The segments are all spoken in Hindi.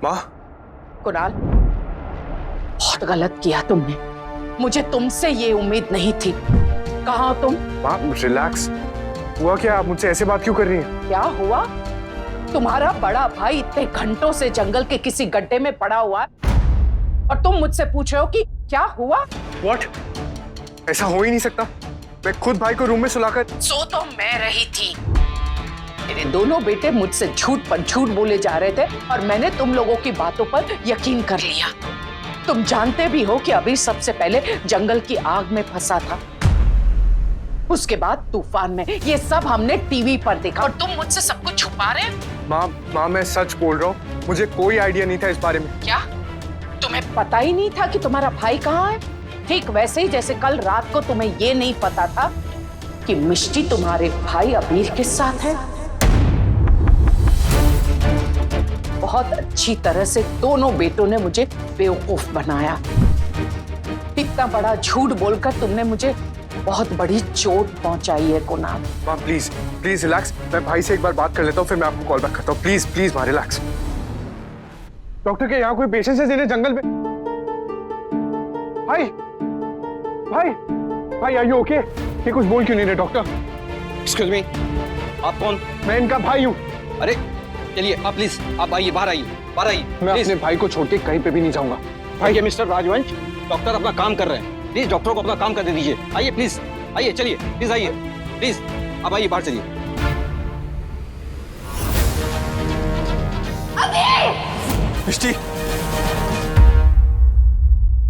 माँ। कुणाल, बहुत गलत किया तुमने। मुझे तुमसे ये उम्मीद नहीं थी। कहाँ हो तुम? माँ रिलैक्स। हुआ क्या? आप मुझसे ऐसे बात क्यों कर रही हैं? क्या हुआ? तुम्हारा बड़ा भाई इतने घंटों से जंगल के किसी गड्ढे में पड़ा हुआ है और तुम मुझसे पूछ रहे हो कि क्या हुआ? What? ऐसा हो ही नहीं सकता। मैं खुद भाई को रूम में सुलाकर। सो तो मैं रही थी। मेरे दोनों बेटे मुझसे झूठ पर झूठ बोले जा रहे थे और मैंने तुम लोगों की बातों पर यकीन कर लिया। तुम जानते भी हो कि अभी सबसे पहले जंगल की आग में फंसा था, उसके बाद तूफान में। ये सब हमने टीवी पर देखा और तुम मुझसे सब कुछ छुपा रहे हो। माँ मैं सच बोल रहा हूँ। मुझे कोई आइडिया नहीं था इस बारे में। क्या तुम्हें पता ही नहीं था कि तुम्हारा भाई कहाँ है? ठीक वैसे ही जैसे कल रात को तुम्हें ये नहीं पता था कि मिष्टी तुम्हारे भाई अबीर के साथ है। बहुत अच्छी तरह से दोनों बेटों ने मुझे बेवकूफ बनाया। इतना बड़ा झूठ बोलकर तुमने मुझे बहुत बड़ी चोट पहुंचाई है कुणाल। माँ प्लीज प्लीज रिलैक्स। मैं भाई से एक बार बात कर लेता हूँ, फिर मैं आपको कॉल बैक करता हूँ। प्लीज प्लीज माँ रिलैक्स। डॉक्टर के यहाँ कोई पेशेंट है जिन्हें जंगल में। भाई भाई भाई आर यू ओके? ये कुछ बोल क्यों नहीं रहे डॉक्टर? एक्सक्यूज मी, आप कौन? मैं इनका भाई हूँ। अरे चलिए आप प्लीज, आप आइए, बाहर आइए, बाहर आइए। मैं अपने भाई को छोड़ के कहीं पे भी नहीं जाऊंगा। भाई ये मिस्टर राजवंश, डॉक्टर अपना काम कर रहे हैं। प्लीज डॉक्टर को अपना काम करने दीजिए। आइए प्लीज, आइए, चलिए प्लीज, आइए प्लीज, आप आइए, बाहर चलिए। मिष्टी,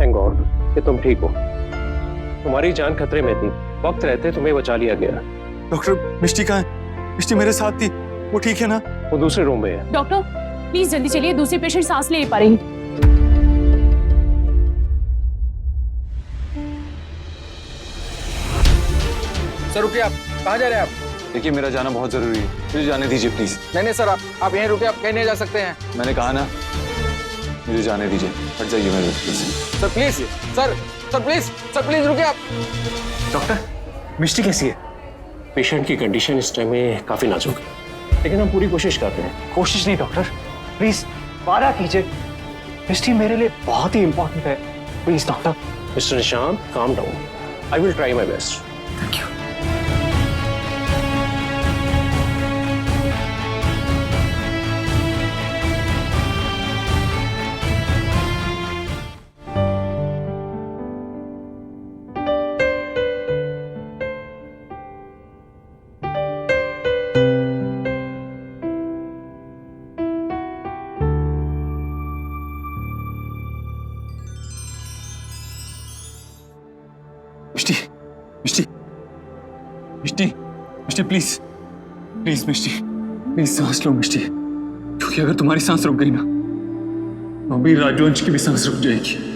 थैंक गॉड कि तुम ठीक हो। तुम्हारी जान खतरे में थी, वक्त रहते तुम्हें बचा लिया गया। डॉक्टर मिष्टी कहाँ है? मिष्टी मेरे साथ थी, वो ठीक है ना? वो दूसरे रूम में है। डॉक्टर प्लीज जल्दी चलिए, दूसरी पेशेंट सांस ले पा रही। सर रुकिए, आप कहाँ जा रहे हैं? आप देखिए मेरा जाना बहुत जरूरी है, मुझे जाने दीजिए प्लीज। नहीं सर, आप यहीं रुकिए, आप कहीं नहीं जा सकते हैं। मैंने कहा ना, मुझे जाने दीजिए, हट जाइए मेरे से। सर प्लीज, सर प्लीज रुकिए आप। डॉक्टर मिष्टी कैसी है? पेशेंट की कंडीशन इस टाइम में काफी नाजुक है, लेकिन हम पूरी कोशिश करते हैं। कोशिश नहीं डॉक्टर, प्लीज वादा कीजिए। मिष्टी मेरे लिए बहुत ही इंपॉर्टेंट है, please doctor. Mister Nishant, calm down. I will try my best. Thank you. Mishti Mishti Mishti Mishti please please Mishti please सांस लो मिष्टी, क्योंकि अगर तुम्हारी सांस रुक गई ना तो अभी राजवंश की भी सांस रुक जाएगी।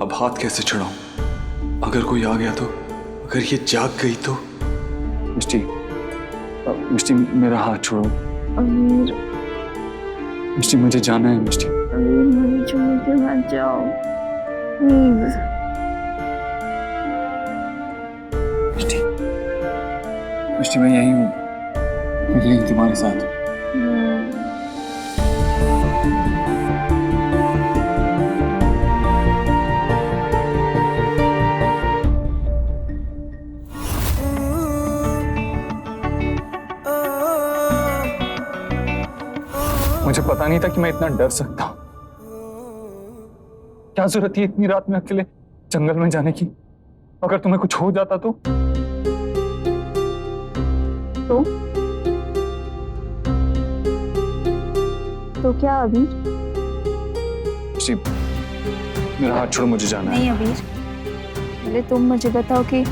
अब हाथ कैसे छुड़ाऊं? अगर कोई आ गया तो, अगर ये जाग गई तो? मिष्टी मिष्टी मेरा हाथ छोड़ो। अमीर, मिष्टी मुझे जाना है मिष्टी। अमीर मुझे छोड़ के मत जाओ प्लीज। मिष्टी मिष्टी मैं यही हूँ, यही तुम्हारे साथ। मुझे पता नहीं था कि मैं इतना डर सकता हूँ। क्या जरूरत थी इतनी रात में अकेले जंगल में जाने की? अगर तुम्हें कुछ हो जाता तो क्या अभी? मेरा हाथ छोड़ो, मुझे जाना है। नहीं अबीर, पहले तुम मुझे बताओ कि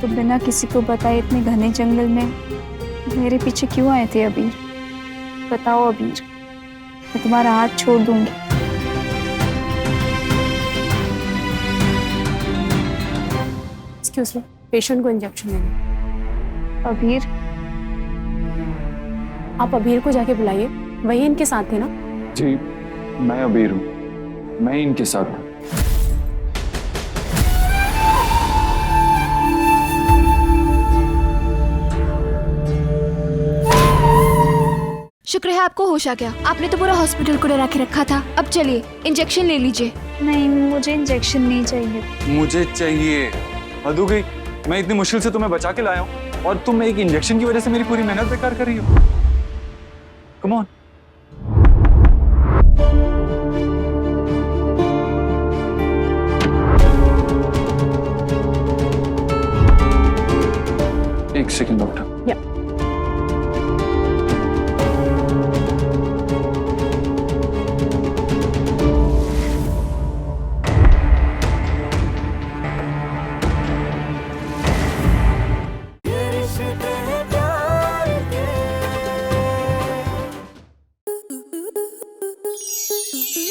तुम बिना किसी को बताए इतने घने जंगल में मेरे पीछे क्यों आए थे अबीर? बताओ अबीर, मैं तुम्हारा हाथ छोड़ दूंगी। एक्सक्यूज मी, पेशेंट को इंजेक्शन लेना। अबीर, आप अबीर को जाके बुलाइए, वही इनके साथ थे ना? जी, मैं अबीर हूँ, मैं इनके साथ था। शुक्र है आपको होश आ गया। आपने तो पूरा हॉस्पिटल को डरा के रखा था। अब चलिए इंजेक्शन ले लीजिए। नहीं मुझे इंजेक्शन नहीं चाहिए। मुझे चाहिए। हद हो गई, मैं इतनी मुश्किल से तुम्हें बचा के लाया हूँ और तुम एक इंजेक्शन की वजह से मेरी पूरी मेहनत बेकार कर रही हो। Come on. एक सेकंड डॉक्टर।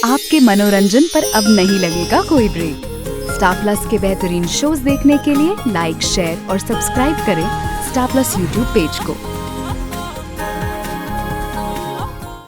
आपके मनोरंजन पर अब नहीं लगेगा कोई ब्रेक। स्टार प्लस के बेहतरीन शोज देखने के लिए लाइक, शेयर और सब्सक्राइब करें स्टार प्लस यूट्यूब पेज को।